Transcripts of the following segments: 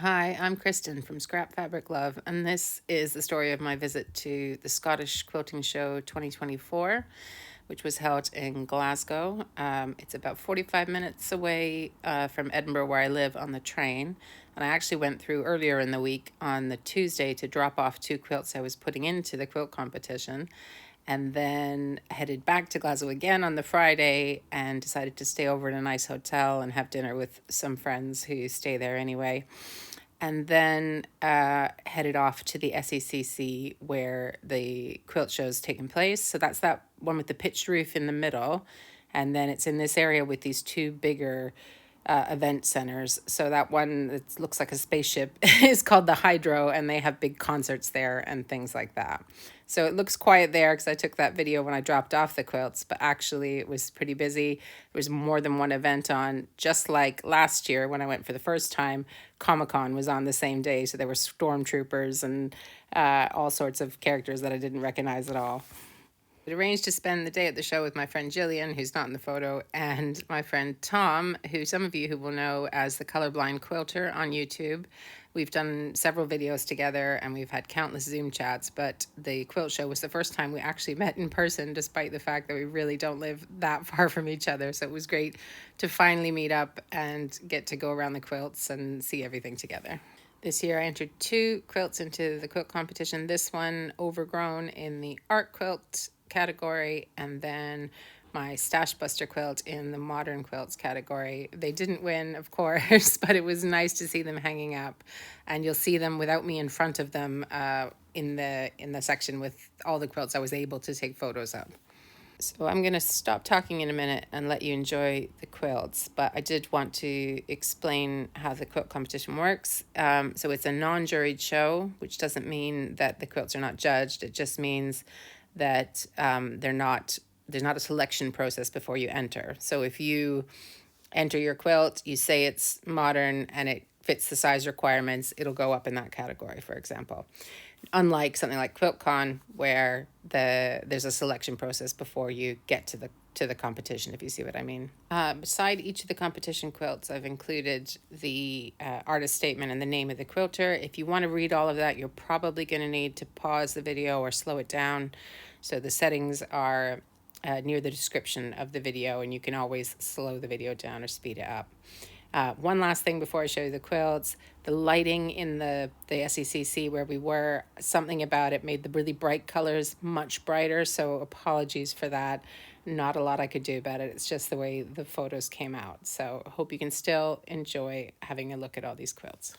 Hi, I'm Kristen from Scrap Fabric Love, and this is the story of my visit to the Scottish Quilting Show 2024, which was held in Glasgow. It's about 45 minutes away from Edinburgh, where I live, on the train. And I actually went through earlier in the week on the Tuesday to drop off 2 quilts I was putting into the quilt competition, and then headed back to Glasgow again on the Friday and decided to stay over in a nice hotel and have dinner with some friends who stay there anyway. And then headed off to the SECC where the quilt show's taking place. So that's that one with the pitched roof in the middle. And then it's in this area with these 2 bigger event centers. So that one that looks like a spaceship is called the Hydro, and they have big concerts there and things like that. So it looks quiet there because I took that video when I dropped off the quilts, but actually it was pretty busy. There was more than one event on, just like last year when I went for the first time. Comic-Con was on the same day, so there were stormtroopers and all sorts of characters that I didn't recognize at all. I arranged to spend the day at the show with my friend Jillian, who's not in the photo, and my friend Tom, who some of you who will know as the Colorblind Quilter on YouTube. We've done several videos together and we've had countless Zoom chats, but the quilt show was the first time we actually met in person, despite the fact that we really don't live that far from each other. So it was great to finally meet up and get to go around the quilts and see everything together. This year I entered 2 quilts into the quilt competition. This one overgrown in the art quilt category, and then my Stash Buster quilt in the modern quilts category. They didn't win, of course, but it was nice to see them hanging up, and you'll see them without me in front of them in the section with all the quilts I was able to take photos of. So I'm going to stop talking in a minute and let you enjoy the quilts, but I did want to explain how the quilt competition works. So it's a non-juried show, which doesn't mean that the quilts are not judged. It just means that there's not a selection process before you enter. So if you enter your quilt, you say it's modern and it fits the size requirements, it'll go up in that category, for example. Unlike something like QuiltCon, where there's a selection process before you get to the competition, if you see what I mean. Beside each of the competition quilts, I've included the artist statement and the name of the quilter. If you want to read all of that, you're probably going to need to pause the video or slow it down. So the settings are near the description of the video, and you can always slow the video down or speed it up. One last thing before I show you the quilts, the lighting in the SECC where we were, something about it made the really bright colors much brighter, so apologies for that. Not a lot I could do about it. It's just the way the photos came out. So I hope you can still enjoy having a look at all these quilts.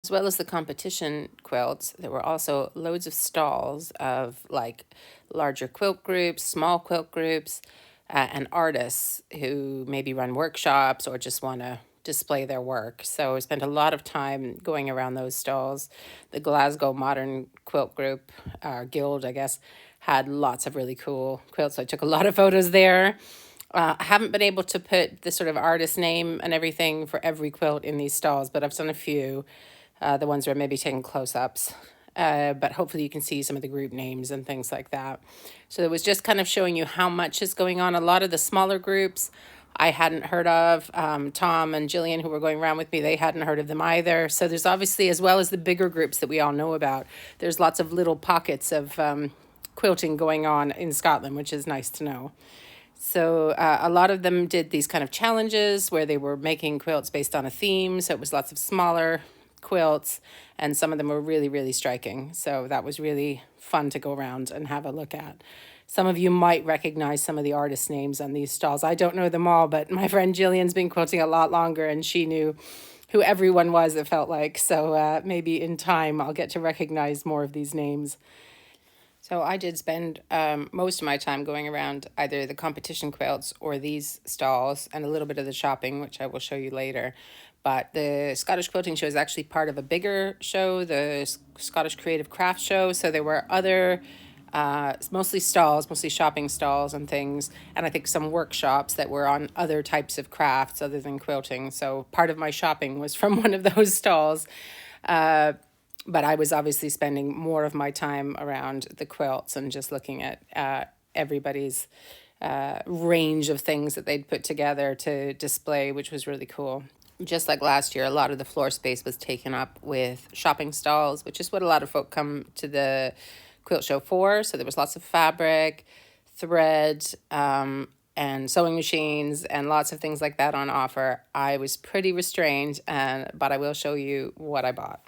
As well as the competition quilts, there were also loads of stalls of like larger quilt groups, small quilt groups, and artists who maybe run workshops or just want to display their work. So I spent a lot of time going around those stalls. The Glasgow Modern Quilt Group, Guild, I guess, had lots of really cool quilts. So I took a lot of photos there. I haven't been able to put the sort of artist name and everything for every quilt in these stalls, but I've done a few. The ones where maybe taking close-ups. But hopefully you can see some of the group names and things like that. So it was just kind of showing you how much is going on. A lot of the smaller groups I hadn't heard of. Tom and Jillian, who were going around with me, they hadn't heard of them either. So there's obviously, as well as the bigger groups that we all know about, there's lots of little pockets of quilting going on in Scotland, which is nice to know. So a lot of them did these kind of challenges where they were making quilts based on a theme. So it was lots of smaller quilts, and some of them were really, really striking. So that was really fun to go around and have a look at. Some of you might recognize some of the artist names on these stalls. I don't know them all, but my friend Jillian's been quilting a lot longer, and she knew who everyone was, it felt like. So maybe in time I'll get to recognize more of these names. So I did spend most of my time going around either the competition quilts or these stalls, and a little bit of the shopping, which I will show you later. But the Scottish Quilting Show is actually part of a bigger show, the Scottish Creative Craft Show. So there were other, mostly stalls, mostly shopping stalls and things. And I think some workshops that were on other types of crafts other than quilting. So part of my shopping was from one of those stalls. But I was obviously spending more of my time around the quilts and just looking at everybody's range of things that they'd put together to display, which was really cool. Just like last year, a lot of the floor space was taken up with shopping stalls, which is what a lot of folk come to the quilt show for. So there was lots of fabric, thread, and sewing machines and lots of things like that on offer. I was pretty restrained, but I will show you what I bought.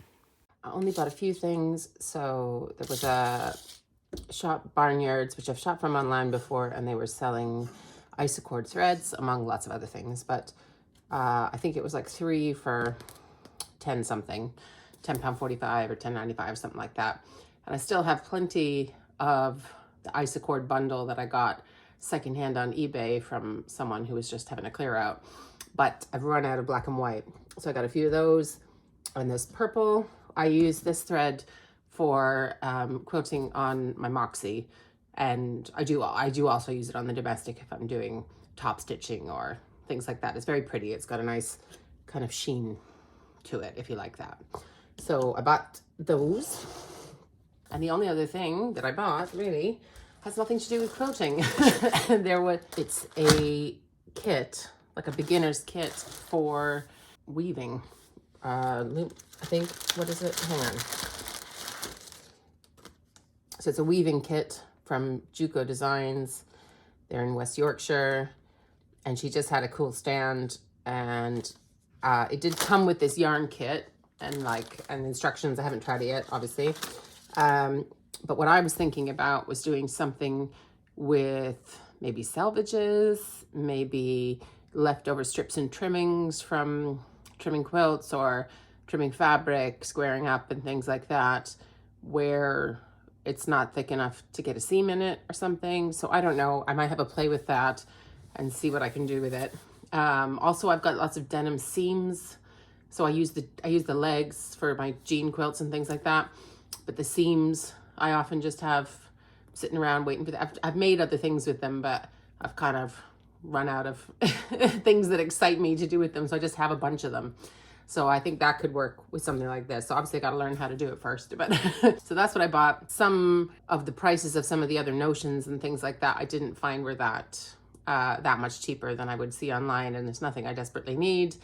I only bought a few things. So there was a shop, Barnyards, which I've shopped from online before, and they were selling Isacord threads among lots of other things. But I think it was like 3 for 10 something, £10.45 or £10.95, something like that. And I still have plenty of the Isacord bundle that I got secondhand on eBay from someone who was just having a clear out. But I've run out of black and white. So I got a few of those. And this purple, I use this thread for quilting on my Moxie. And I do also use it on the domestic if I'm doing top stitching or things like that. It's very pretty. It's got a nice kind of sheen to it, if you like that. So I bought those. And the only other thing that I bought really has nothing to do with quilting. It's a kit, like a beginner's kit for weaving. I think, what is it? Hang on. So it's a weaving kit from Juco Designs. They're in West Yorkshire. And she just had a cool stand, and it did come with this yarn kit and instructions. I haven't tried it yet, obviously. But what I was thinking about was doing something with maybe salvages, maybe leftover strips and trimmings from trimming quilts or trimming fabric, squaring up and things like that, where it's not thick enough to get a seam in it or something. So I don't know. I might have a play with that and see what I can do with it. Also, I've got lots of denim seams. So I use the legs for my jean quilts and things like that. But the seams, I often just have sitting around waiting for that. I've made other things with them, but I've kind of run out of things that excite me to do with them. So I just have a bunch of them. So I think that could work with something like this. So obviously I got to learn how to do it first. But so that's what I bought. Some of the prices of some of the other notions and things like that, I didn't find were that much cheaper than I would see online. And there's nothing I desperately need.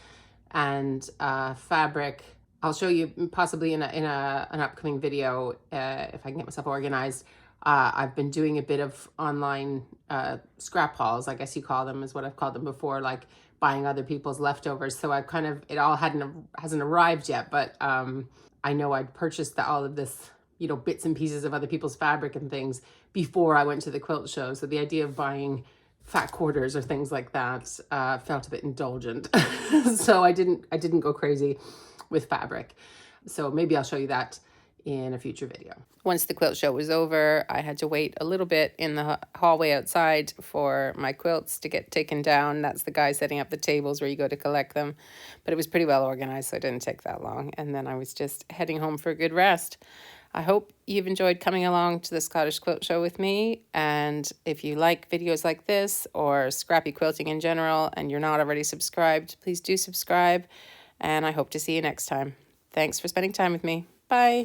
And fabric, I'll show you possibly in an upcoming video if I can get myself organized. I've been doing a bit of online scrap hauls, I guess you call them, is what I've called them before, like buying other people's leftovers. So I've kind of, it all hasn't arrived yet, but I know I'd purchased all of this, bits and pieces of other people's fabric and things before I went to the quilt show. So the idea of buying fat quarters or things like that felt a bit indulgent. So I didn't go crazy with fabric. So maybe I'll show you that in a future video. Once the quilt show was over, I had to wait a little bit in the hallway outside for my quilts to get taken down. That's the guy setting up the tables where you go to collect them. But it was pretty well organized, so it didn't take that long. And then I was just heading home for a good rest. I hope you've enjoyed coming along to the Scottish Quilt Show with me. And if you like videos like this or scrappy quilting in general and you're not already subscribed, please do subscribe. And I hope to see you next time. Thanks for spending time with me. Bye.